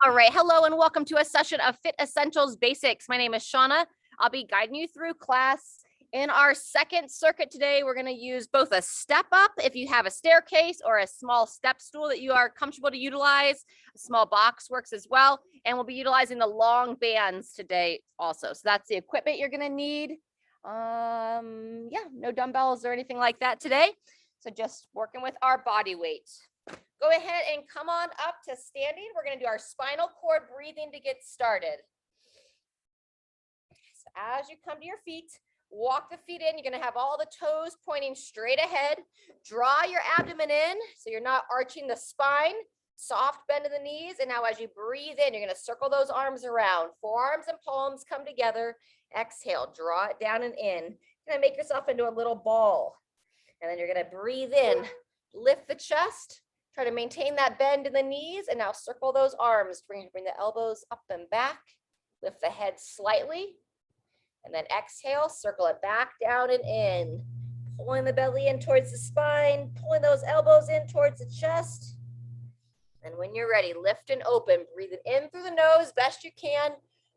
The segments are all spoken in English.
All right, hello and welcome to a session of Fit Essentials Basics. My name is Shauna. I'll be guiding you through class. In our second circuit today, we're going to use both a step up if you have a staircase or a small step stool that you are comfortable to utilize. A small box works as well. And we'll be utilizing the long bands today also. So that's the equipment you're going to need. Yeah, no dumbbells or anything like that today. So just working with our body weight. Go ahead and come on up to standing. We're going to do our spinal cord breathing to get started. So as you come to your feet, walk the feet in. You're going to have all the toes pointing straight ahead. Draw your abdomen in so you're not arching the spine. Soft bend of the knees. And now as you breathe in, you're going to circle those arms around. Forearms and palms come together. Exhale, draw it down and in. You're going to make yourself into a little ball. And then you're going to breathe in, lift the chest. Try to maintain that bend in the knees and now circle those arms. Bring the elbows up and back. Lift the head slightly. And then exhale, circle it back down and in. Pulling the belly in towards the spine. Pulling those elbows in towards the chest. And when you're ready, lift and open. Breathe it in through the nose best you can.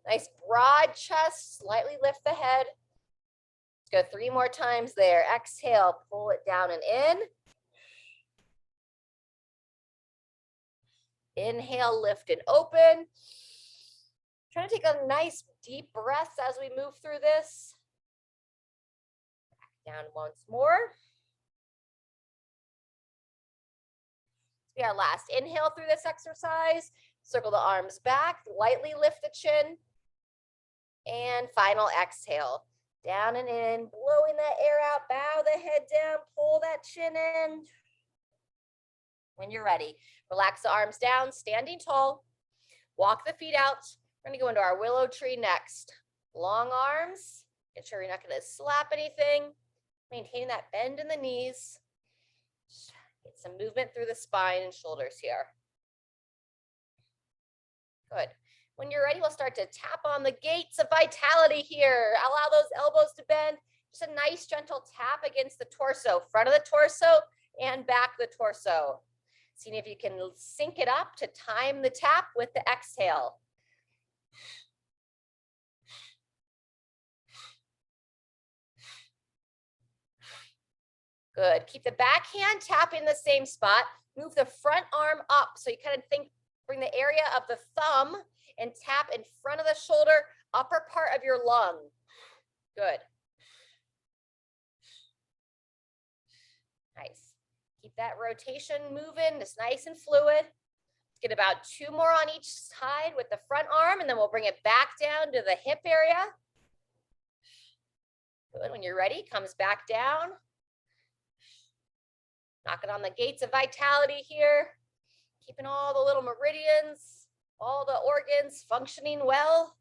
Nice broad chest. Slightly lift the head. Let's go 3 more times there. Exhale, pull it down and in. Inhale, lift and open. Try to take a nice deep breath as we move through this. Back down once more. This will be our last inhale through this exercise. Circle the arms back, lightly lift the chin. And final exhale. Down and in, blowing that air out, bow the head down, pull that chin in. When you're ready, relax the arms down, standing tall. Walk the feet out. We're going to go into our Willow Tree next. Long arms. Get sure you're not going to slap anything. Maintain that bend in the knees. Get some movement through the spine and shoulders here. Good. When you're ready, we'll start to tap on the gates of vitality here. Allow those elbows to bend. Just a nice gentle tap against the torso, front of the torso and back of the torso. Seeing if you can sync it up to time the tap with the exhale. Good. Keep the back hand tapping the same spot. Move the front arm up. So you kind of bring the area of the thumb and tap in front of the shoulder, upper part of your lung. Good. Nice. Keep that rotation moving, just nice and fluid. Let's get about 2 more on each side with the front arm, and then we'll bring it back down to the hip area. Good. When you're ready, comes back down. Knocking on the gates of vitality here. Keeping all the little meridians, all the organs functioning well.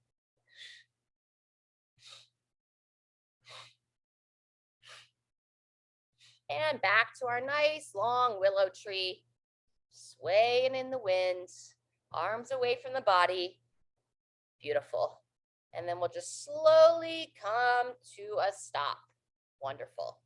And back to our nice long willow tree, swaying in the wind, arms away from the body. Beautiful. And then we'll just slowly come to a stop. Wonderful.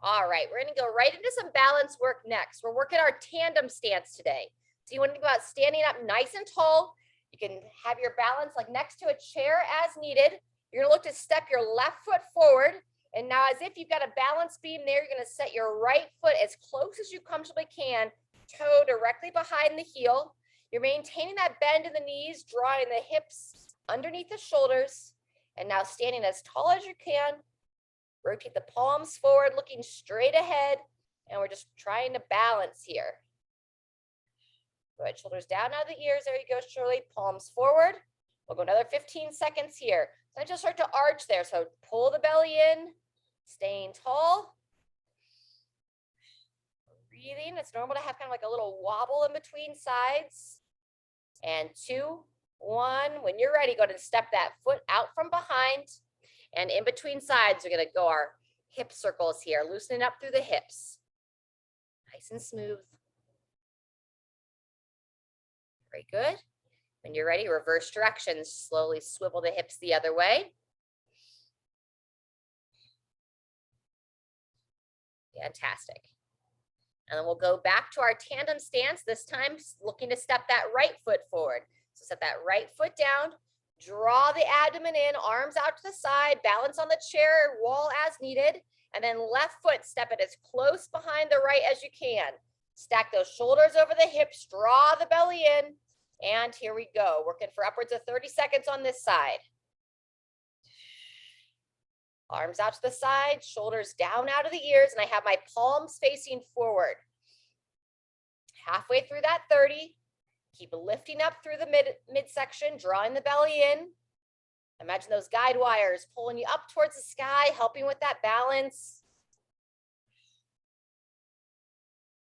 All right, we're going to go right into some balance work next. We're working our tandem stance today. So you want to think about standing up nice and tall. You can have your balance like next to a chair as needed. You're going to look to step your left foot forward. And now as if you've got a balance beam there, you're going to set your right foot as close as you comfortably can, toe directly behind the heel. You're maintaining that bend in the knees, drawing the hips underneath the shoulders. And now standing as tall as you can. Rotate the palms forward, looking straight ahead. And we're just trying to balance here. Good, shoulders down out of the ears. There you go, Shirley. Palms forward. We'll go another 15 seconds here. So I just start to arch there. So pull the belly in, staying tall. Breathing. It's normal to have kind of like a little wobble in between sides. And 2, 1. When you're ready, go ahead and step that foot out from behind. And in between sides, we're going to go our hip circles here, loosening up through the hips. Nice and smooth. Very good. When you're ready, reverse directions. Slowly swivel the hips the other way. Fantastic. And then we'll go back to our tandem stance, this time looking to step that right foot forward. So set that right foot down, draw the abdomen in, arms out to the side, balance on the chair or wall as needed, and then left foot, step it as close behind the right as you can. Stack those shoulders over the hips, draw the belly in, and here we go. Working for upwards of 30 seconds on this side. Arms out to the side, shoulders down out of the ears, and I have my palms facing forward. Halfway through that 30, keep lifting up through the midsection, drawing the belly in. Imagine those guide wires pulling you up towards the sky, helping with that balance.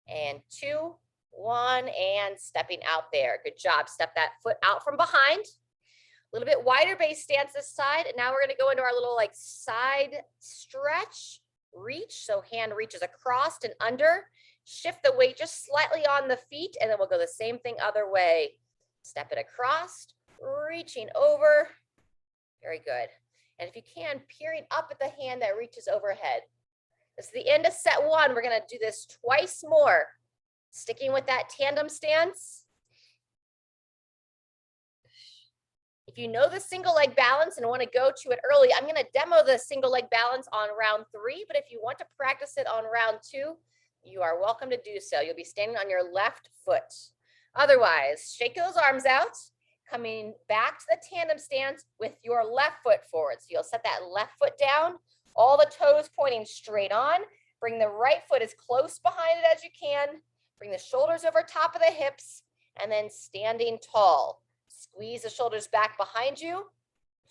And 2, 1, and stepping out there. Good job. Step that foot out from behind. A little bit wider base stance this side. And now we're going to go into our little like side stretch, reach. So hand reaches across and under. Shift the weight just slightly on the feet, and then we'll go the same thing other way. Step it across, reaching over. Very good. And if you can, peering up at the hand that reaches overhead. This is the end of set 1. We're going to do this twice more. Sticking with that tandem stance. If you know the single leg balance and want to go to it early, I'm going to demo the single leg balance on round 3. But if you want to practice it on round 2, you are welcome to do so. You'll be standing on your left foot. Otherwise, shake those arms out, coming back to the tandem stance with your left foot forward. So you'll set that left foot down, all the toes pointing straight on. Bring the right foot as close behind it as you can. Bring the shoulders over top of the hips, and then standing tall. Squeeze the shoulders back behind you,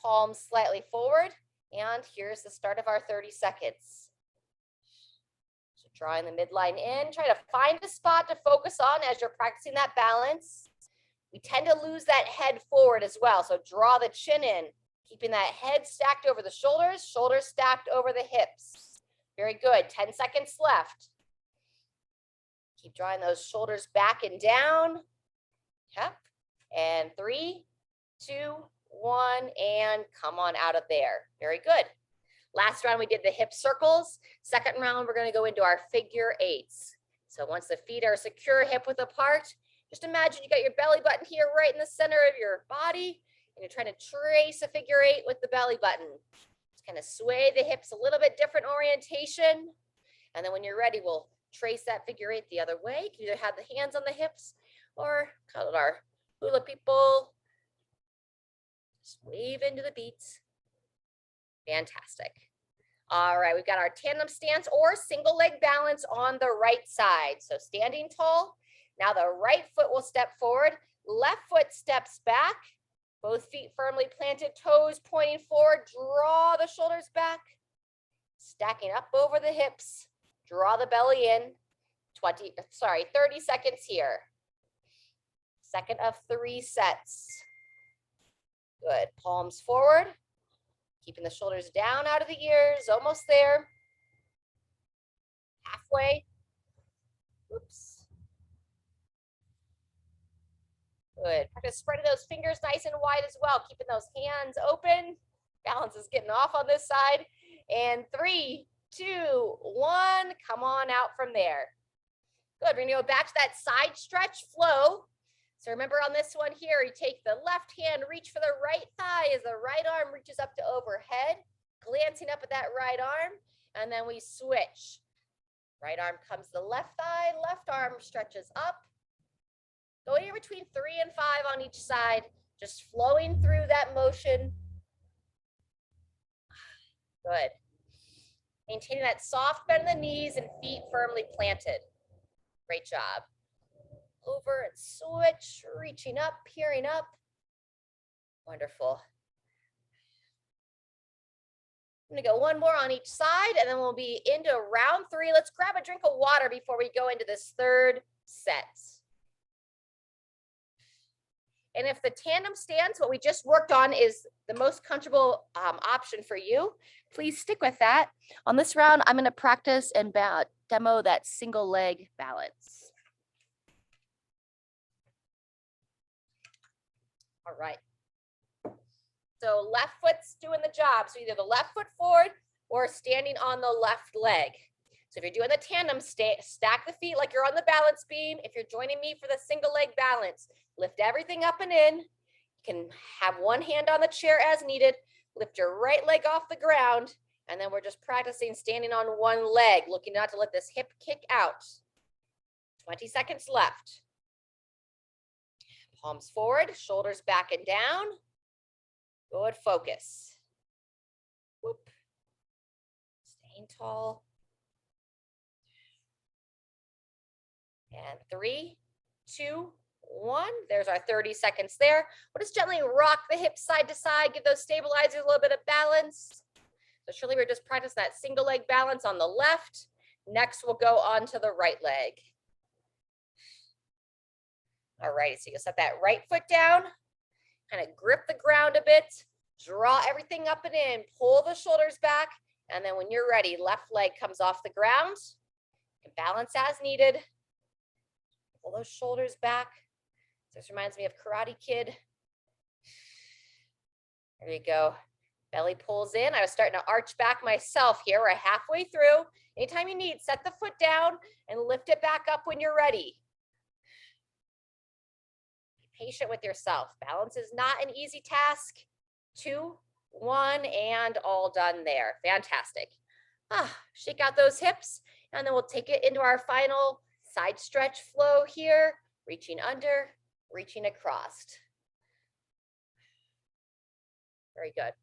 palms slightly forward, and here's the start of our 30 seconds. So drawing the midline in, try to find a spot to focus on as you're practicing that balance. We tend to lose that head forward as well, so draw the chin in, keeping that head stacked over the shoulders, shoulders stacked over the hips. Very good, 10 seconds left. Keep drawing those shoulders back and down. Yep. And 3, 2, 1, and come on out of there. Very good. Last round, we did the hip circles. Second round, we're going to go into our figure 8s. So once the feet are secure, hip width apart, just imagine you got your belly button here right in the center of your body, and you're trying to trace a figure 8 with the belly button. Just kind of sway the hips, a little bit different orientation. And then when you're ready, we'll trace that figure 8 the other way. You can either have the hands on the hips or call it our hula people. Just wave into the beats. Fantastic. All right, we've got our tandem stance or single leg balance on the right side. So standing tall. Now the right foot will step forward. Left foot steps back. Both feet firmly planted, toes pointing forward. Draw the shoulders back. Stacking up over the hips. Draw the belly in. 30 seconds here. Second of 3 sets. Good. Palms forward. Keeping the shoulders down out of the ears. Almost there. Halfway. Oops. Good. Practice spreading those fingers nice and wide as well. Keeping those hands open. Balance is getting off on this side. And 3, 2, 1. Come on out from there. Good. We're going to go back to that side stretch flow. So remember on this one here, you take the left hand, reach for the right thigh as the right arm reaches up to overhead, glancing up at that right arm, and then we switch. Right arm comes to the left thigh, left arm stretches up. Go anywhere between 3 and 5 on each side, just flowing through that motion. Good. Maintaining that soft bend in the knees and feet firmly planted. Great job. Over and switch, reaching up, peering up. Wonderful. I'm gonna go one more on each side and then we'll be into round 3. Let's grab a drink of water before we go into this third set. And if the tandem stance, what we just worked on, is the most comfortable option for you, please stick with that. On this round, I'm gonna practice and demo that single leg balance. All right. So left foot's doing the job. So either the left foot forward or standing on the left leg. So if you're doing the tandem, stack the feet like you're on the balance beam. If you're joining me for the single leg balance, lift everything up and in. You can have one hand on the chair as needed. Lift your right leg off the ground. And then we're just practicing standing on one leg, looking not to let this hip kick out. 20 seconds left. Palms forward, shoulders back and down. Good focus. Whoop. Staying tall. And 3, 2, 1. There's our 30 seconds there. We'll just gently rock the hips side to side, give those stabilizers a little bit of balance. So surely we're just practicing that single leg balance on the left. Next, we'll go on to the right leg. All right, so you'll set that right foot down, kind of grip the ground a bit, draw everything up and in, pull the shoulders back, and then when you're ready, left leg comes off the ground. You can balance as needed. Pull those shoulders back. This reminds me of Karate Kid. There you go. Belly pulls in. I was starting to arch back myself here. We're halfway through. Anytime you need, set the foot down and lift it back up when you're ready. Be patient with yourself. Balance is not an easy task. 2, 1, and all done there. Fantastic. Shake out those hips, and then we'll take it into our final side stretch flow here. Reaching under, reaching across. Very good.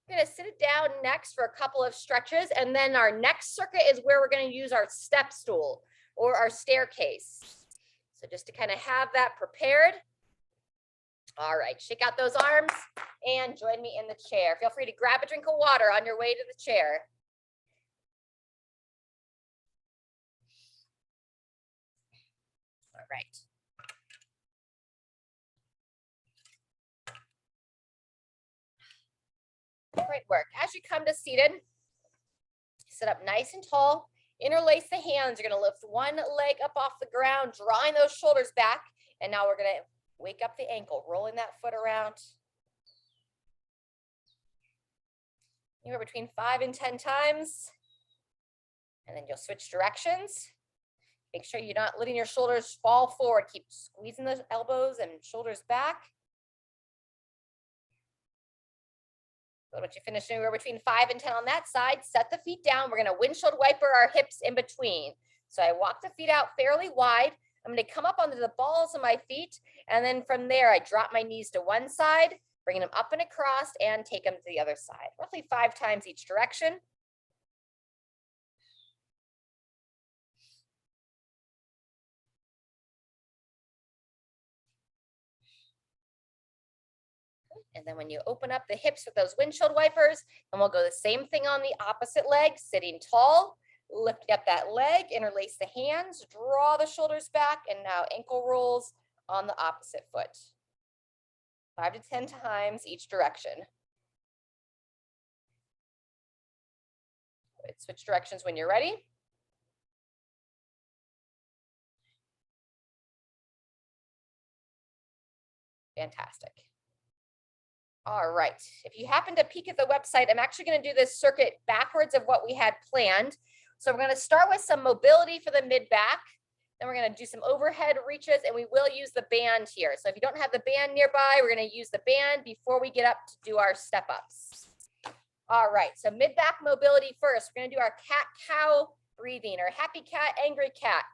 We're going to sit it down next for a couple of stretches, and then our next circuit is where we're going to use our step stool or our staircase. So just to kind of have that prepared. All right, shake out those arms and join me in the chair. Feel free to grab a drink of water on your way to the chair. All right. Great work. As you come to seated, sit up nice and tall, interlace the hands. You're going to lift one leg up off the ground, drawing those shoulders back. And now we're going to wake up the ankle, rolling that foot around. Anywhere between 5 and 10 times. And then you'll switch directions. Make sure you're not letting your shoulders fall forward. Keep squeezing the elbows and shoulders back. So once you finish anywhere between 5 and 10 on that side, set the feet down. We're going to windshield wiper our hips in between. So I walk the feet out fairly wide. I'm going to come up onto the balls of my feet. And then from there, I drop my knees to one side, bring them up and across, and take them to the other side. Roughly 5 times each direction. And then when you open up the hips with those windshield wipers, and we'll go the same thing on the opposite leg, sitting tall, lifting up that leg, interlace the hands, draw the shoulders back, and now ankle rolls on the opposite foot. 5 to 10 times each direction. Good. Switch directions when you're ready. Fantastic. All right, if you happen to peek at the website, I'm actually going to do this circuit backwards of what we had planned. So we're going to start with some mobility for the mid-back. Then we're going to do some overhead reaches, and we will use the band here. So if you don't have the band nearby, we're going to use the band before we get up to do our step-ups. All right, so mid-back mobility first. We're going to do our cat-cow breathing, or happy cat, angry cat.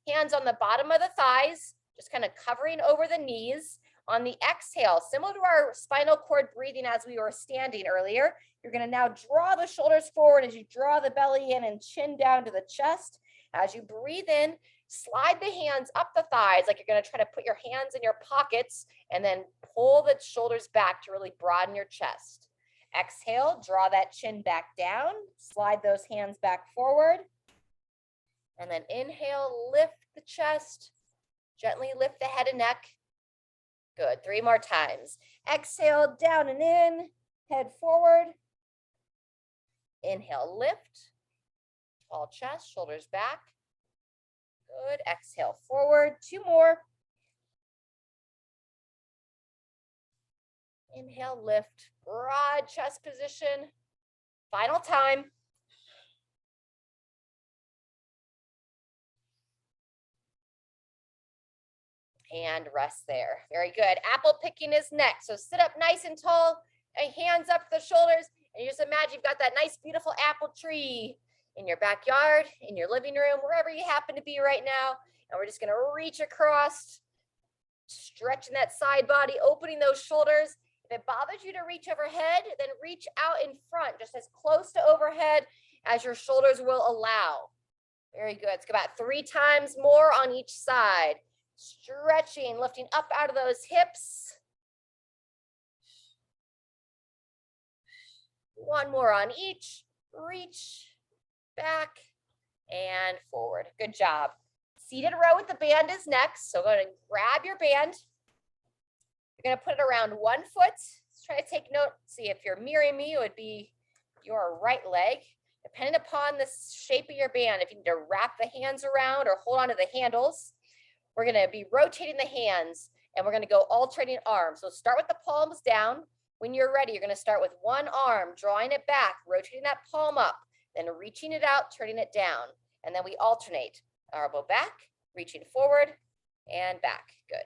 Hands on the bottom of the thighs, just kind of covering over the knees. On the exhale, similar to our spinal cord breathing as we were standing earlier, you're going to now draw the shoulders forward as you draw the belly in and chin down to the chest. As you breathe in, slide the hands up the thighs like you're going to try to put your hands in your pockets, and then pull the shoulders back to really broaden your chest. Exhale, draw that chin back down, slide those hands back forward, and then inhale, lift the chest, gently lift the head and neck. Good. 3 more times. Exhale, down and in, head forward. Inhale, lift, tall chest, shoulders back. Good. Exhale, forward. 2 more. Inhale, lift, broad chest position. Final time. And rest there. Very good. Apple picking is next. So sit up nice and tall, and hands up to the shoulders, and you just imagine you've got that nice, beautiful apple tree in your backyard, in your living room, wherever you happen to be right now. And we're just going to reach across, stretching that side body, opening those shoulders. If it bothers you to reach overhead, then reach out in front, just as close to overhead as your shoulders will allow. Very good. It's about 3 times more on each side. Stretching, lifting up out of those hips. One more on each. Reach back and forward. Good job. Seated row with the band is next. So go ahead and grab your band. You're going to put it around one foot. Let's try to take note. See, if you're mirroring me, it would be your right leg. Depending upon the shape of your band, if you need to wrap the hands around or hold on to the handles, we're going to be rotating the hands, and we're going to go alternating arms. So start with the palms down. When you're ready, you're going to start with one arm, drawing it back, rotating that palm up, then reaching it out, turning it down. And then we alternate. Elbow back, reaching forward, and back. Good.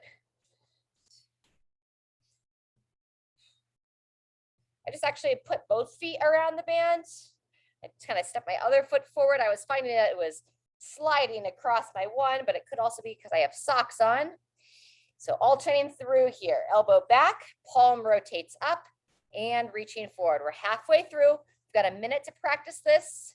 I just actually put both feet around the band. I just kind of stepped my other foot forward. I was finding that it was sliding across my one, but it could also be because I have socks on. So alternating through here, elbow back, palm rotates up, and reaching forward. We're halfway through. We've got a minute to practice this.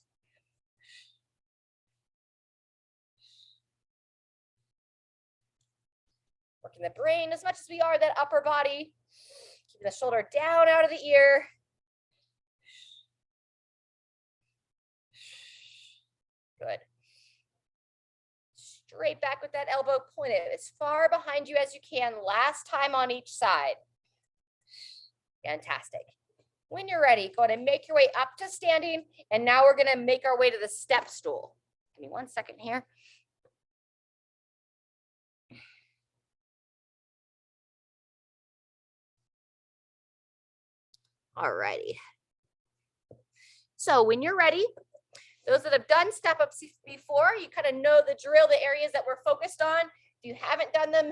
Working the brain as much as we are that upper body. Keeping the shoulder down out of the ear. Good. Straight back with that elbow pointed as far behind you as you can. Last time on each side. Fantastic. When you're ready, go ahead and make your way up to standing. And now we're going to make our way to the step stool. Give me 1 second here. All righty. So when you're ready, those that have done step-ups before, you kind of know the drill, the areas that we're focused on. If you haven't done them,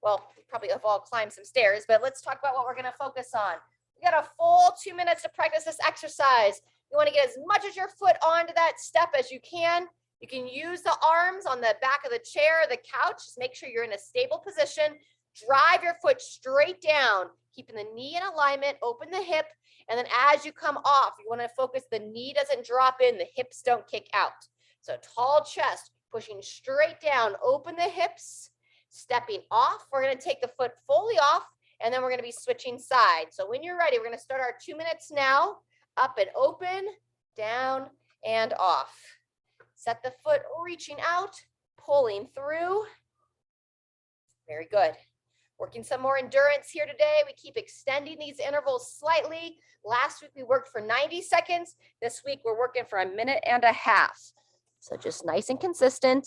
well, you probably have all climbed some stairs, but let's talk about what we're going to focus on. We got a full 2 minutes to practice this exercise. You want to get as much as your foot onto that step as you can. You can use the arms on the back of the chair or the couch. Just make sure you're in a stable position. Drive your foot straight down, keeping the knee in alignment, open the hip. And then as you come off, you want to focus the knee doesn't drop in, the hips don't kick out. So tall chest, pushing straight down, open the hips, stepping off. We're going to take the foot fully off, and then we're going to be switching sides. So when you're ready, we're going to start our 2 minutes now. Up and open, down and off. Set the foot reaching out, pulling through. Very good. Working some more endurance here today. We keep extending these intervals slightly. Last week we worked for 90 seconds. This week we're working for 1.5 minutes. So just nice and consistent.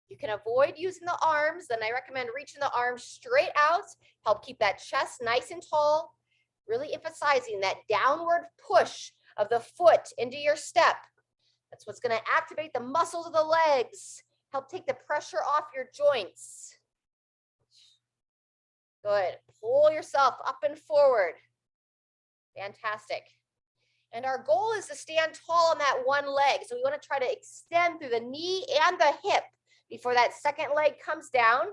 You can avoid using the arms, then I recommend reaching the arms straight out. Help keep that chest nice and tall. Really emphasizing that downward push of the foot into your step. That's what's going to activate the muscles of the legs. Help take the pressure off your joints. Good. Pull yourself up and forward. Fantastic. And our goal is to stand tall on that one leg. So we want to try to extend through the knee and the hip before that second leg comes down.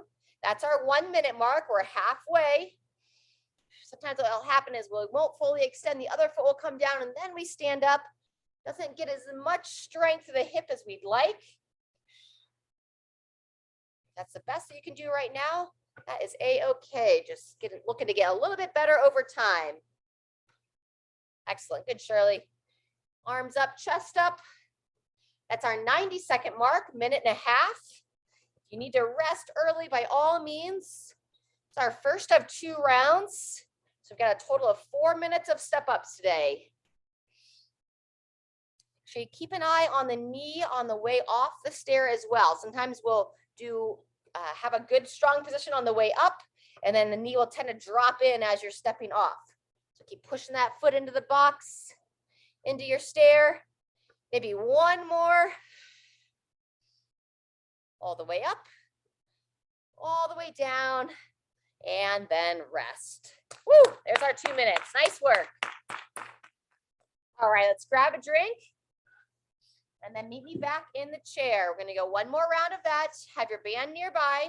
That's our 1 minute mark. We're halfway. Sometimes what will happen is we won't fully extend. The other foot will come down and then we stand up. Doesn't get as much strength to the hip as we'd like. That's the best that you can do right now. That is a-okay. Just looking to get a little bit better over time. Excellent. Good, Shirley. Arms up, chest up. That's our 90-second mark, 1.5 minutes. If you need to rest early, by all means. It's our first of 2 rounds. So we've got a total of 4 minutes of step-ups today. Make sure you keep an eye on the knee on the way off the stair as well. Sometimes we'll have a good strong position on the way up, and then the knee will tend to drop in as you're stepping off. So keep pushing that foot into the box, into your stair. Maybe one more. all the way up, all the way down, and then rest. Woo, there's our 2 minutes. Nice work. All right, let's grab a drink and then meet me back in the chair. We're going to go one more round of that. Have your band nearby.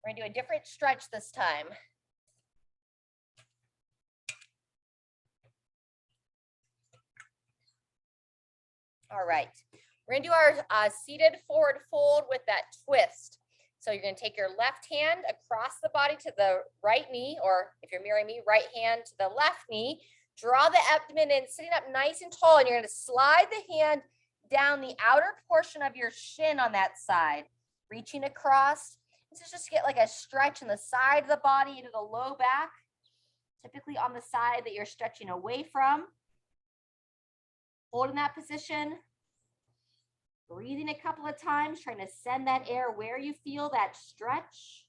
We're going to do a different stretch this time. All right, we're going to do our seated forward fold with that twist. So you're going to take your left hand across the body to the right knee, or if you're mirroring me, right hand to the left knee. Draw the abdomen in, sitting up nice and tall, and you're going to slide the hand down the outer portion of your shin on that side, reaching across. This is just to get like a stretch in the side of the body into the low back, typically on the side that you're stretching away from. Holding that position. Breathing a couple of times, trying to send that air where you feel that stretch.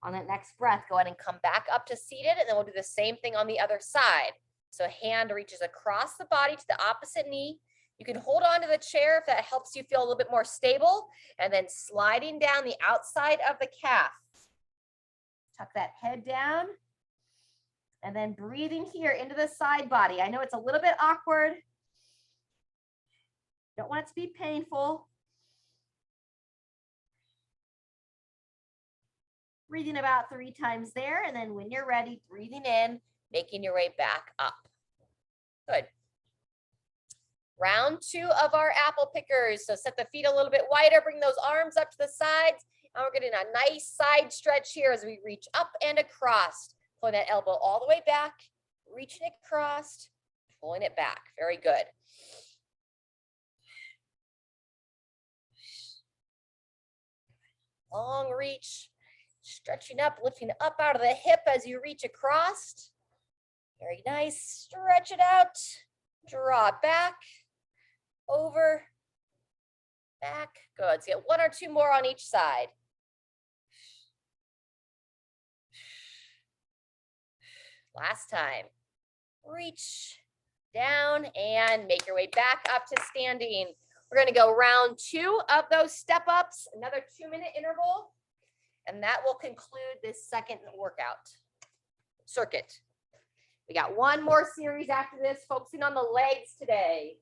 On that next breath, go ahead and come back up to seated, and then we'll do the same thing on the other side. So hand reaches across the body to the opposite knee. You can hold on to the chair if that helps you feel a little bit more stable, and then sliding down the outside of the calf. Tuck that head down, and then breathing here into the side body. I know it's a little bit awkward. Don't want it to be painful. Breathing about 3 times there, and then when you're ready, breathing in, making your way back up. Good. Round 2 of our apple pickers. So set the feet a little bit wider, bring those arms up to the sides, and we're getting a nice side stretch here as we reach up and across. Pulling that elbow all the way back, reaching across, pulling it back. Very good. Long reach, stretching up, lifting up out of the hip as you reach across. Very nice. Stretch it out, draw it back, over, back. Good. Let's get 1 or 2 more on each side. Last time. Reach down and make your way back up to standing. We're going to go round 2 of those step ups, another 2-minute interval, and that will conclude this second workout circuit. We got 1 more series after this, focusing on the legs today.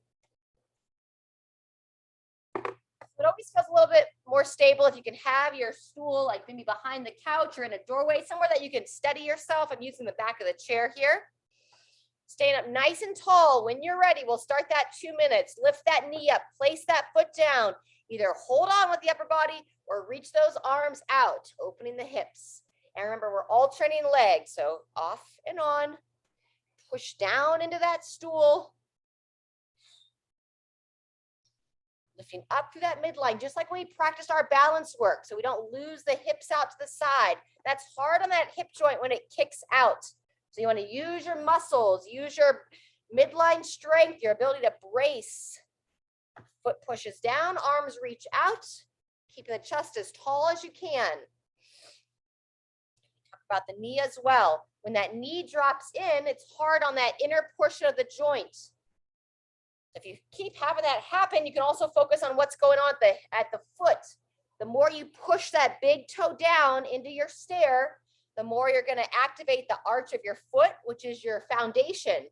It always feels a little bit more stable if you can have your stool like maybe behind the couch or in a doorway, somewhere that you can steady yourself. I'm using the back of the chair here. Staying up nice and tall. When you're ready, we'll start that 2 minutes. Lift that knee up, place that foot down. Either hold on with the upper body or reach those arms out, opening the hips. And remember, we're alternating legs. So off and on, push down into that stool. Lifting up through that midline, just like when we practiced our balance work, so we don't lose the hips out to the side. That's hard on that hip joint when it kicks out. So you want to use your muscles, use your midline strength, your ability to brace. Foot pushes down, arms reach out, keeping the chest as tall as you can. Talk about the knee as well. When that knee drops in, it's hard on that inner portion of the joint. If you keep having that happen, you can also focus on what's going on at the foot. The more you push that big toe down into your stair, the more you're going to activate the arch of your foot, which is your foundation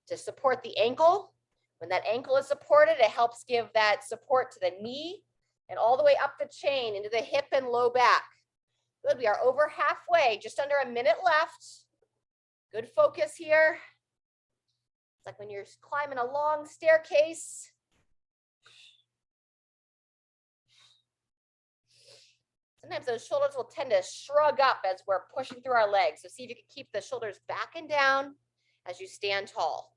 to support the ankle. When that ankle is supported, it helps give that support to the knee and all the way up the chain into the hip and low back. Good, we are over halfway, just under a minute left. Good focus here. It's like when you're climbing a long staircase. Sometimes those shoulders will tend to shrug up as we're pushing through our legs. So see if you can keep the shoulders back and down as you stand tall.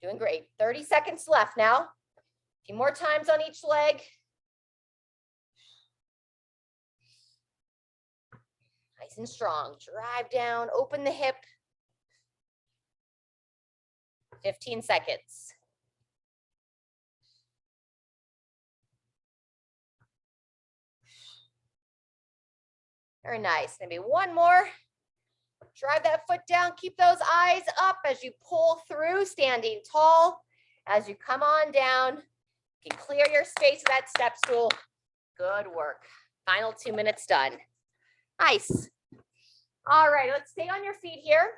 Doing great. 30 seconds left now. A few more times on each leg. Nice and strong. Drive down, open the hip. 15 seconds. Very nice. Maybe 1 more. drive that foot down. Keep those eyes up as you pull through, standing tall. As you come on down, you can clear your space with that step stool. Good work. Final 2 minutes done. Nice. All right, let's stay on your feet here.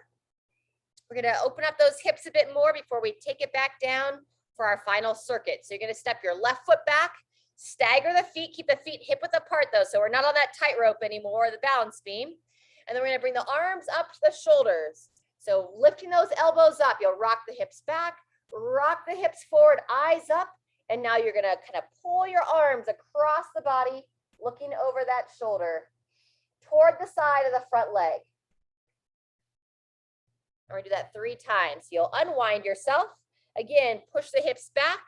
We're going to open up those hips a bit more before we take it back down for our final circuit. So you're going to step your left foot back, stagger the feet, keep the feet hip width apart though, so we're not on that tightrope anymore, the balance beam. And then we're going to bring the arms up to the shoulders. So lifting those elbows up, you'll rock the hips back, rock the hips forward, eyes up, and now you're going to kind of pull your arms across the body, looking over that shoulder toward the side of the front leg. And we're going to do that 3 times. You'll unwind yourself. Again, push the hips back,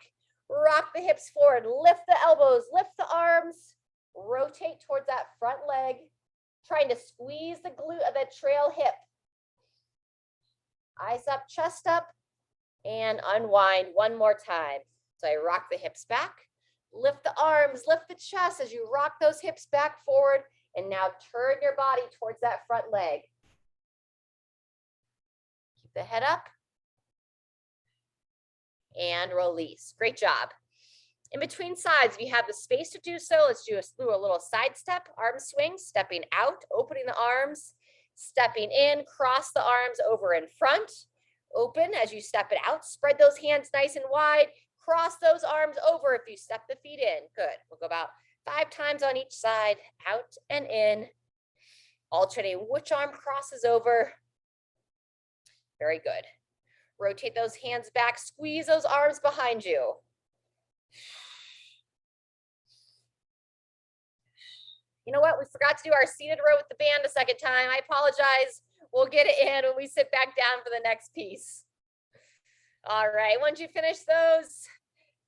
rock the hips forward, lift the elbows, lift the arms, rotate towards that front leg, trying to squeeze the glute of the trail hip. Eyes up, chest up, and unwind one more time. So I rock the hips back, lift the arms, lift the chest as you rock those hips back forward, and now turn your body towards that front leg. Keep the head up. And release. Great job. In between sides, if you have the space to do so, let's do a little side step, arm swing, stepping out, opening the arms, stepping in, cross the arms over in front, open as you step it out, spread those hands nice and wide, cross those arms over if you step the feet in. Good. We'll go about 5 times on each side, out and in, alternating which arm crosses over. Very good. Rotate those hands back, squeeze those arms behind you. You know what? We forgot to do our seated row with the band a second time. I apologize. We'll get it in when we sit back down for the next piece. All right, once you finish those,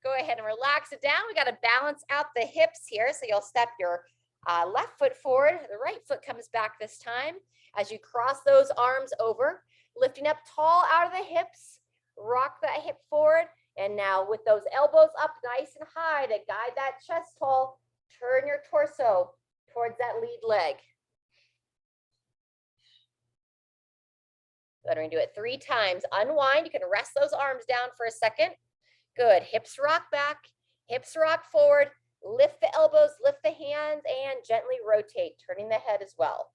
go ahead and relax it down. We got to balance out the hips here. So you'll step your left foot forward. The right foot comes back this time as you cross those arms over. Lifting up tall out of the hips, rock that hip forward, and now with those elbows up nice and high to guide that chest tall, turn your torso towards that lead leg. Good, we're going to do it 3 times. Unwind, you can rest those arms down for a second. Good, hips rock back, hips rock forward, lift the elbows, lift the hands, and gently rotate, turning the head as well.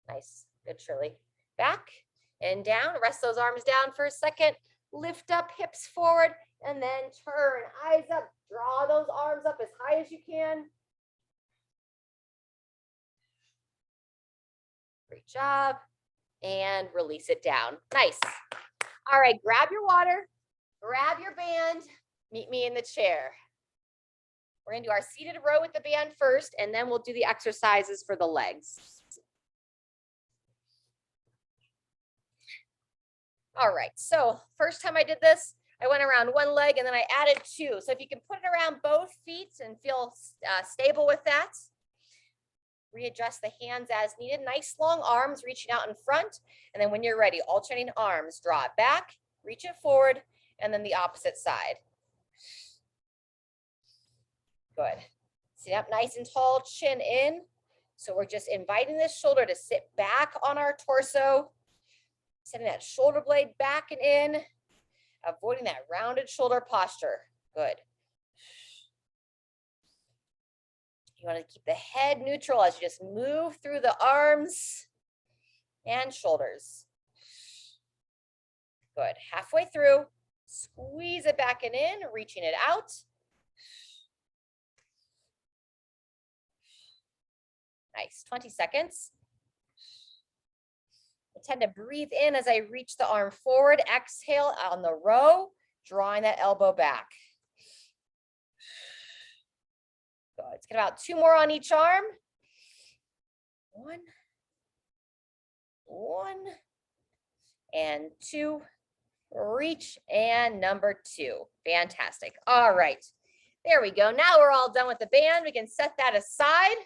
Nice, good, Shirley. Back and down, rest those arms down for a second, lift up, hips forward, and then turn, eyes up, draw those arms up as high as you can. Great job, and release it down. Nice. All right, grab your water, grab your band, meet me in the chair. We're gonna do our seated row with the band first, and then we'll do the exercises for the legs. All right, so first time I did this, I went around one leg and then I added 2. So if you can put it around both feet and feel stable with that, readjust the hands as needed. Nice long arms reaching out in front. And then when you're ready, alternating arms, draw it back, reach it forward, and then the opposite side. Good. Sit up nice and tall, chin in. So we're just inviting this shoulder to sit back on our torso. Setting that shoulder blade back and in, avoiding that rounded shoulder posture. Good. You want to keep the head neutral as you just move through the arms and shoulders. Good. Halfway through, squeeze it back and in, reaching it out. Nice. 20 seconds. I tend to breathe in as I reach the arm forward. Exhale on the row, drawing that elbow back. Good. Let's get about 2 more on each arm. 1, and 2. Reach, and number 2. Fantastic. All right. There we go. Now we're all done with the band. We can set that aside.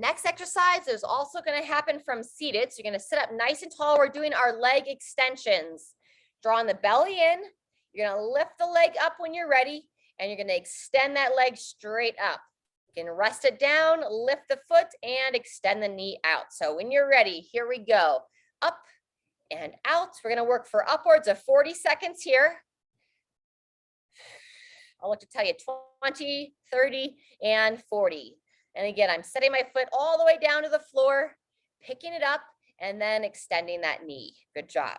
Next exercise is also going to happen from seated. So you're going to sit up nice and tall. We're doing our leg extensions. Drawing the belly in. You're going to lift the leg up when you're ready, and you're going to extend that leg straight up. You can rest it down, lift the foot, and extend the knee out. So when you're ready, here we go. Up and out. We're going to work for upwards of 40 seconds here. I'll look to tell you 20, 30, and 40. And again, I'm setting my foot all the way down to the floor, picking it up, and then extending that knee. Good job.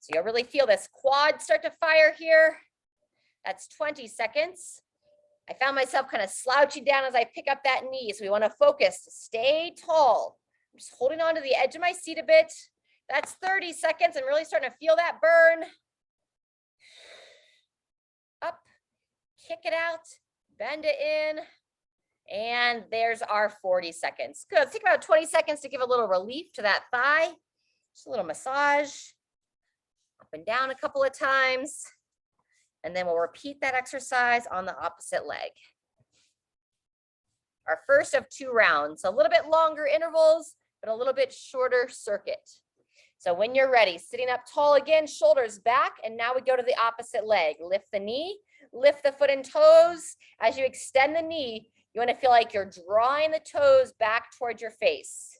So you'll really feel this quad start to fire here. That's 20 seconds. I found myself kind of slouching down as I pick up that knee. So we want to focus, stay tall. I'm just holding on to the edge of my seat a bit. That's 30 seconds and really starting to feel that burn. Up, kick it out, bend it in. And there's our 40 seconds. Good. Let's take about 20 seconds to give a little relief to that thigh. Just a little massage. Up and down a couple of times. And then we'll repeat that exercise on the opposite leg. Our first of 2 rounds. A little bit longer intervals, but a little bit shorter circuit. So when you're ready, sitting up tall again, shoulders back, and now we go to the opposite leg. Lift the knee, lift the foot and toes. As you extend the knee, you want to feel like you're drawing the toes back towards your face.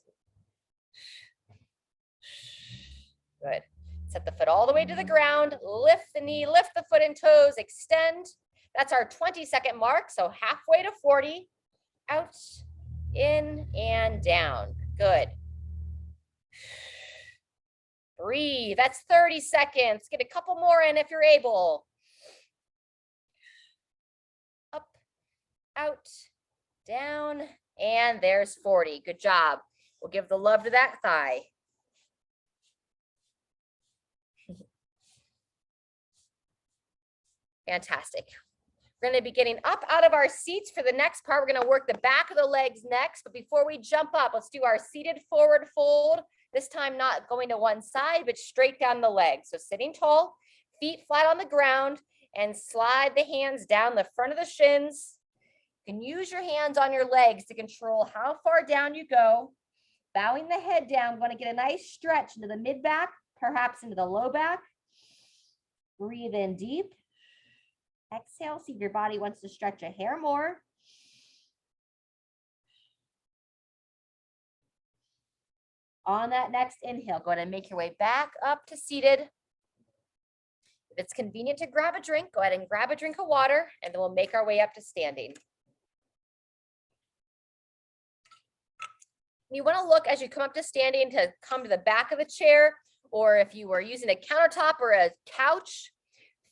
Good. Set the foot all the way to the ground, lift the knee, lift the foot and toes, extend. That's our 20-second mark, so halfway to 40. Out, in, and down. Good. Breathe. That's 30 seconds. Get a couple more in if you're able. Up, out, down, and there's 40. Good job. We'll give the love to that thigh. Fantastic. We're going to be getting up out of our seats for the next part. We're going to work the back of the legs next. But before we jump up, let's do our seated forward fold. This time not going to one side, but straight down the leg. So sitting tall, feet flat on the ground, and slide the hands down the front of the shins. You can use your hands on your legs to control how far down you go. Bowing the head down, want to get a nice stretch into the mid back, perhaps into the low back. Breathe in deep. Exhale, see if your body wants to stretch a hair more. On that next inhale, go ahead and make your way back up to seated. If it's convenient to grab a drink, go ahead and grab a drink of water, and then we'll make our way up to standing. You want to look as you come up to standing to come to the back of the chair, or if you were using a countertop or a couch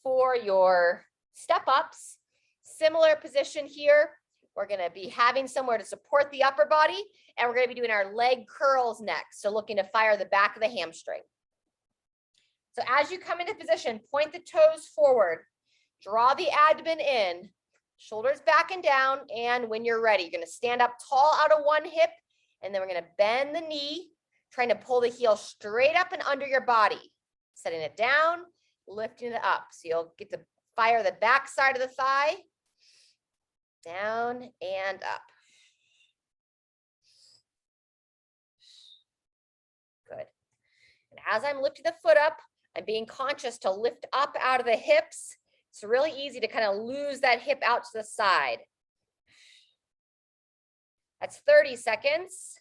for your step ups, similar position here. We're going to be having somewhere to support the upper body, and we're going to be doing our leg curls next. So looking to fire the back of the hamstring. So as you come into position, point the toes forward, draw the abdomen in, shoulders back and down. And when you're ready, you're going to stand up tall out of one hip, and then we're going to bend the knee, trying to pull the heel straight up and under your body, setting it down, lifting it up. So you'll get to fire the back side of the thigh, down and up. Good. And as I'm lifting the foot up, I'm being conscious to lift up out of the hips. It's really easy to kind of lose that hip out to the side. That's 30 seconds.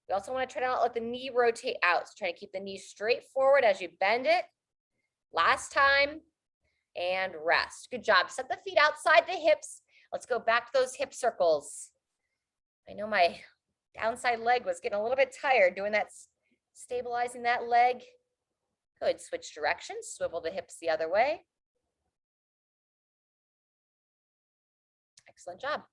We also want to try to not let the knee rotate out. So try to keep the knee straight forward as you bend it. Last time, and rest. Good job. Set the feet outside the hips. Let's go back to those hip circles. I know my downside leg was getting a little bit tired doing that, stabilizing that leg. Good. Switch directions. Swivel the hips the other way. Excellent job.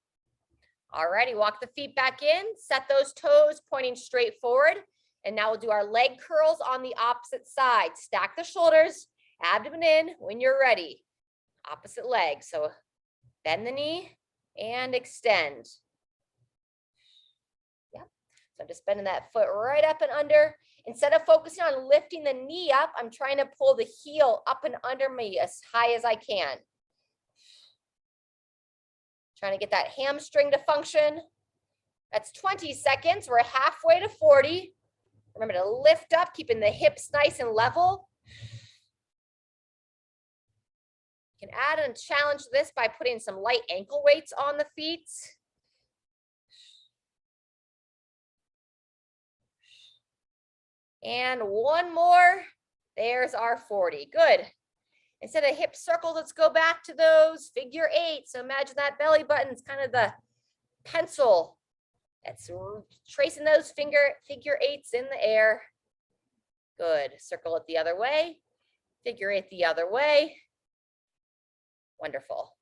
All righty. Walk the feet back in. Set those toes pointing straight forward. And now we'll do our leg curls on the opposite side. Stack the shoulders. Abdomen in when you're ready. Opposite leg. So bend the knee and extend. Yep. So I'm just bending that foot right up and under. Instead of focusing on lifting the knee up, I'm trying to pull the heel up and under me as high as I can. Trying to get that hamstring to function. That's 20 seconds. We're halfway to 40. Remember to lift up, keeping the hips nice and level. You can add and challenge this by putting some light ankle weights on the feet. And one more. There's our 40. Good. Instead of hip circles, let's go back to those figure 8. So imagine that belly button's kind of the pencil. That's tracing those figure 8s in the air. Good. Circle it the other way. Figure 8 the other way. Wonderful.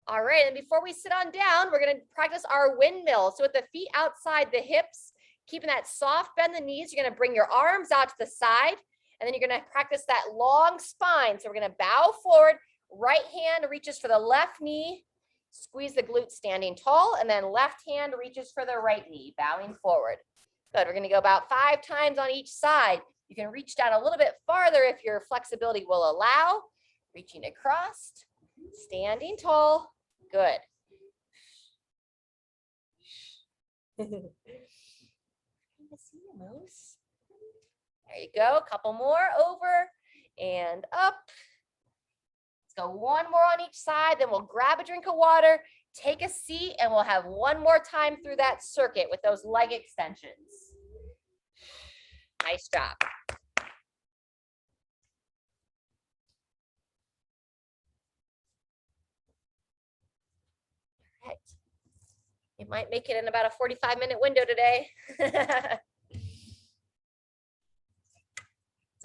All right, and before we sit on down, we're going to practice our windmill. So with the feet outside the hips, keeping that soft bend in the knees, you're going to bring your arms out to the side, and then you're going to practice that long spine. So we're going to bow forward, right hand reaches for the left knee, squeeze the glute standing tall, and then left hand reaches for the right knee, bowing forward. Good, we're going to go about 5 times on each side. You can reach down a little bit farther if your flexibility will allow. Reaching across, standing tall. Good. There you go. A couple more, over and up. Let's go one more on each side. Then we'll grab a drink of water, take a seat, and we'll have one more time through that circuit with those leg extensions. Nice job. Right. You might make it in about a 45-minute window today. It's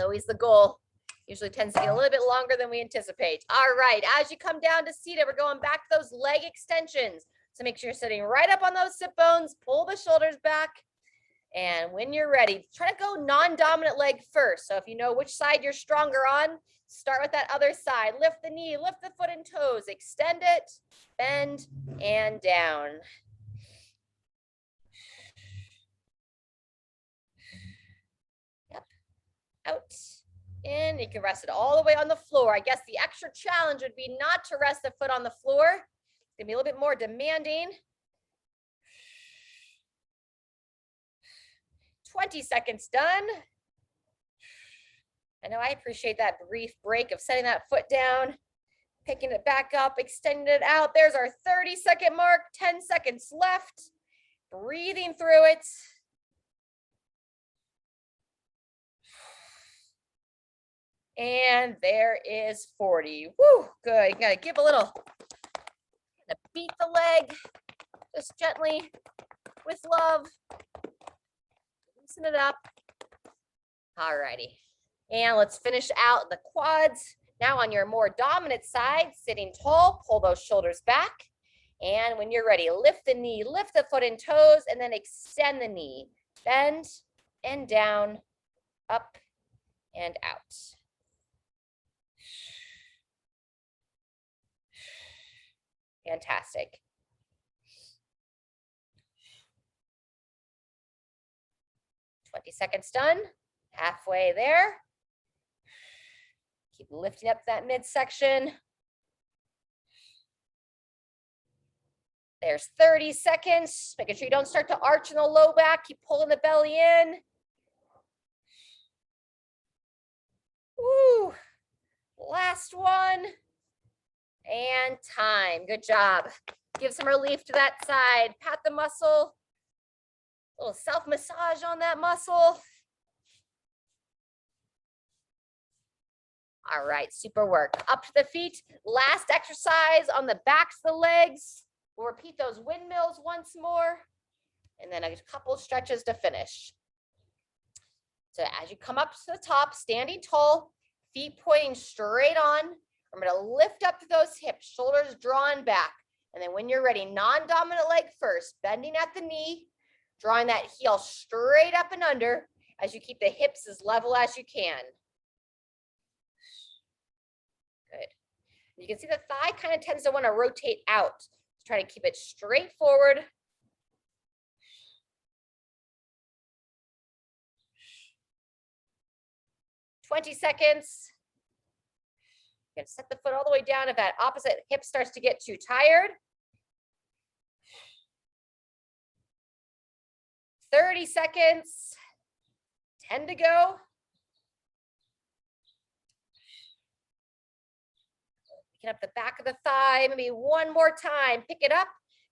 always the goal. Usually tends to get a little bit longer than we anticipate. All right, as you come down to seated, we're going back to those leg extensions. So make sure you're sitting right up on those sit bones, pull the shoulders back. And when you're ready, try to go non-dominant leg first. So if you know which side you're stronger on, start with that other side. Lift the knee, lift the foot and toes, extend it, bend, and down. Yep, out, in. You can rest it all the way on the floor. I guess the extra challenge would be not to rest the foot on the floor. It's gonna be a little bit more demanding. 20 seconds done. I know I appreciate that brief break of setting that foot down, picking it back up, extending it out. There's our 30-second mark, 10 seconds left. Breathing through it. And there is 40. Woo, good. You gotta give a little, beat the leg, just gently, with love. Loosen it up. All righty. And let's finish out the quads. Now on your more dominant side, sitting tall, pull those shoulders back. And when you're ready, lift the knee, lift the foot and toes, and then extend the knee. Bend and down, up and out. Fantastic. "20 seconds done, halfway there. Keep lifting up that midsection. There's 30 seconds. Making sure you don't start to arch in the low back. Keep pulling the belly in. Woo. Last one. And time. Good job. Give some relief to that side. Pat the muscle. A little self-massage on that muscle. All right, super work. Up to the feet. Last exercise on the backs of the legs. We'll repeat those windmills once more. And then a couple stretches to finish. So as you come up to the top, standing tall, feet pointing straight on. I'm going to lift up to those hips, shoulders drawn back. And then when you're ready, non-dominant leg first, bending at the knee, drawing that heel straight up and under as you keep the hips as level as you can. Good. You can see the thigh kind of tends to want to rotate out. So try to keep it straight forward. "20 seconds. You can set the foot all the way down if that opposite hip starts to get too tired. 30 seconds. 10 to go. Picking up the back of the thigh, maybe one more time. Pick it up,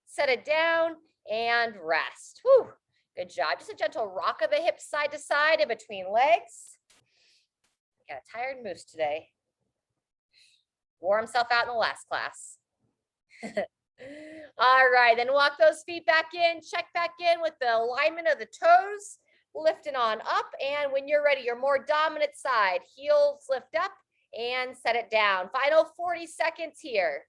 set it down, and rest. Whew. Good job. Just a gentle rock of the hips side to side in between legs. Got a tired moose today. Wore himself out in the last class. All right, then walk those feet back in. Check back in with the alignment of the toes. Lifting on up. And when you're ready, your more dominant side. Heels lift up and set it down. Final 40 seconds here.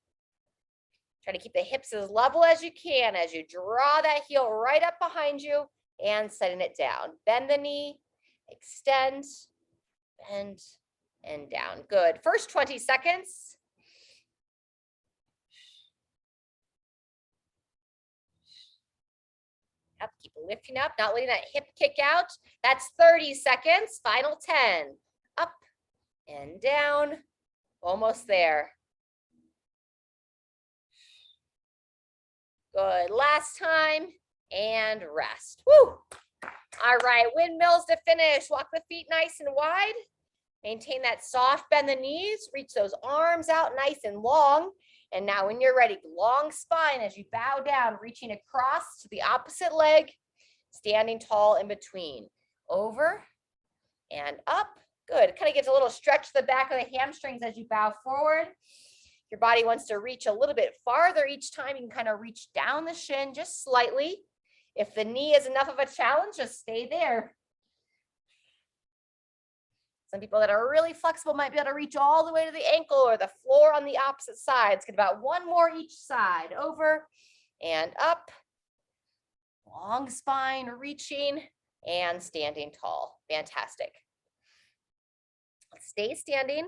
Try to keep the hips as level as you can as you draw that heel right up behind you and setting it down. Bend the knee, extend, bend, and down. Good. First 20 seconds. Up, keep lifting up, not letting that hip kick out. That's 30 seconds. Final 10. Up and down. Almost there. Good. Last time. And rest. Woo! All right, windmills to finish. Walk the feet nice and wide. Maintain that soft bend the knees. Reach those arms out nice and long. And now when you're ready, long spine as you bow down, reaching across to the opposite leg, standing tall in between. Over and up. Good. Kind of gives a little stretch to the back of the hamstrings as you bow forward. Your body wants to reach a little bit farther each time. You can kind of reach down the shin just slightly. If the knee is enough of a challenge, just stay there. Some people that are really flexible might be able to reach all the way to the ankle or the floor on the opposite side. Let's get about one more each side. Over and up. Long spine, reaching and standing tall. Fantastic. Stay standing.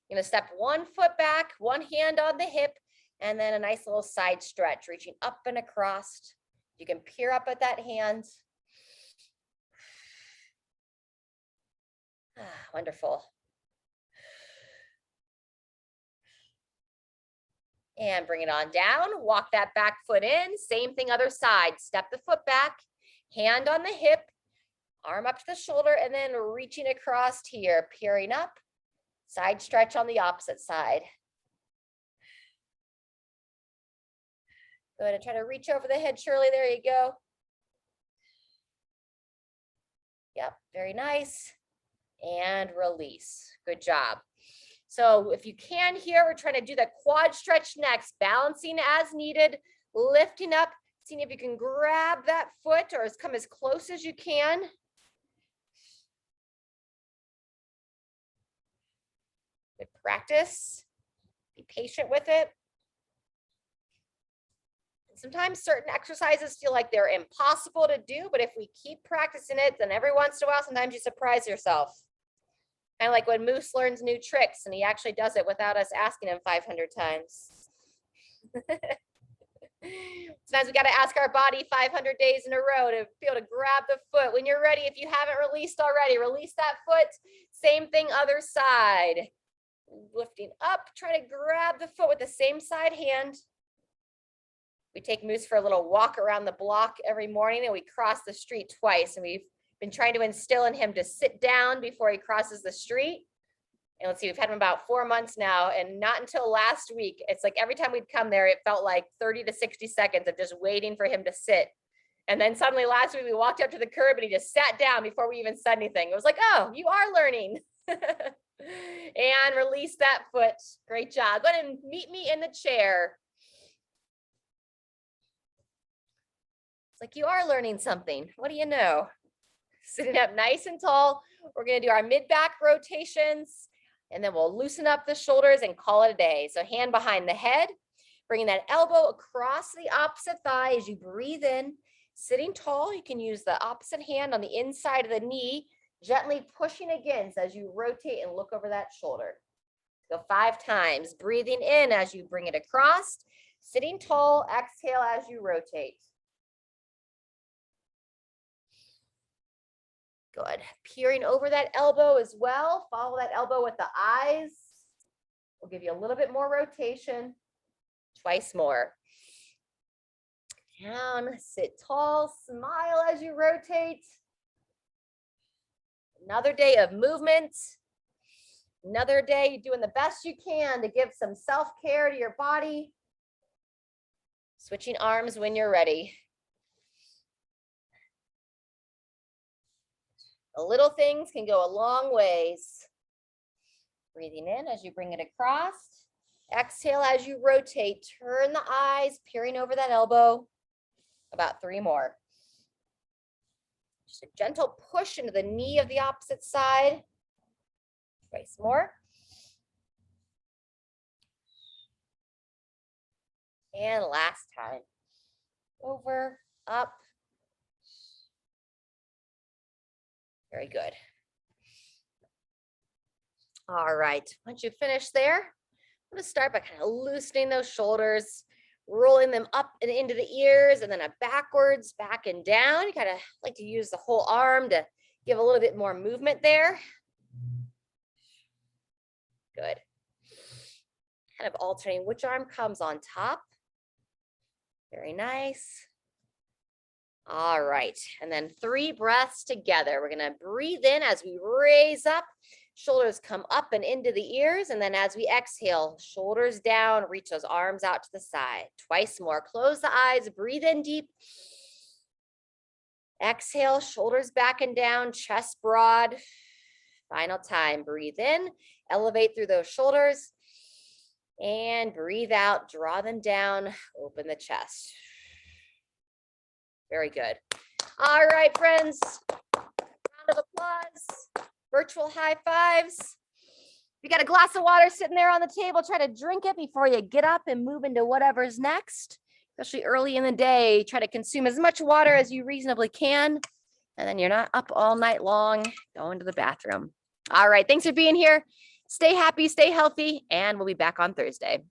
You're going to step one foot back, one hand on the hip, and then a nice little side stretch, reaching up and across. You can peer up at that hand. Wonderful. And bring it on down. Walk that back foot in. Same thing, other side. Step the foot back, hand on the hip, arm up to the shoulder, and then reaching across here, peering up. Side stretch on the opposite side. Go ahead and try to reach over the head, Shirley. There you go. Yep, very nice. And release. Good job. So if you can here, we're trying to do the quad stretch next, balancing as needed, lifting up, seeing if you can grab that foot or come as close as you can. Good practice. Be patient with it. Sometimes certain exercises feel like they're impossible to do, but if we keep practicing it, then every once in a while, sometimes you surprise yourself. Kind of like when Moose learns new tricks and he actually does it without us asking him 500 times. Sometimes we got to ask our body 500 days in a row to be able to grab the foot. When you're ready, if you haven't released already, release that foot. Same thing, other side. Lifting up, try to grab the foot with the same side hand. We take Moose for a little walk around the block every morning and we cross the street twice. And we've been trying to instill in him to sit down before he crosses the street. And let's see, we've had him about 4 months now, and not until last week, it's like every time we'd come there, it felt like 30 to 60 seconds of just waiting for him to sit. And then suddenly last week we walked up to the curb and he just sat down before we even said anything. It was like, oh, you are learning. And release that foot. Great job. Go ahead and meet me in the chair. It's like you are learning something. What do you know? Sitting up nice and tall. We're going to do our mid-back rotations, and then we'll loosen up the shoulders and call it a day. So hand behind the head, bringing that elbow across the opposite thigh as you breathe in. Sitting tall, you can use the opposite hand on the inside of the knee, gently pushing against as you rotate and look over that shoulder. Go 5 times, breathing in as you bring it across. Sitting tall, exhale as you rotate. Good. Peering over that elbow as well. Follow that elbow with the eyes. We'll give you a little bit more rotation. Twice more. Down, sit tall, smile as you rotate. Another day of movement. Another day, you're doing the best you can to give some self-care to your body. Switching arms when you're ready. The little things can go a long ways. Breathing in as you bring it across. Exhale as you rotate. Turn the eyes, peering over that elbow. About 3 more. Just a gentle push into the knee of the opposite side. Twice more. And last time. Over, up. Very good. All right, once you finish there, I'm going to start by kind of loosening those shoulders, rolling them up and into the ears, and then a backwards, back and down. You kind of like to use the whole arm to give a little bit more movement there. Good. Kind of alternating which arm comes on top. Very nice. All right, and then 3 breaths together. We're gonna breathe in as we raise up, shoulders come up and into the ears, and then as we exhale, shoulders down, reach those arms out to the side. Twice more, close the eyes, breathe in deep. Exhale, shoulders back and down, chest broad. Final time, breathe in, elevate through those shoulders, and breathe out, draw them down, open the chest. Very good. All right, friends, round of applause, virtual high fives. If you got a glass of water sitting there on the table, try to drink it before you get up and move into whatever's next, especially early in the day. Try to consume as much water as you reasonably can, and then you're not up all night long going to the bathroom. All right, thanks for being here. Stay happy, stay healthy, and we'll be back on Thursday.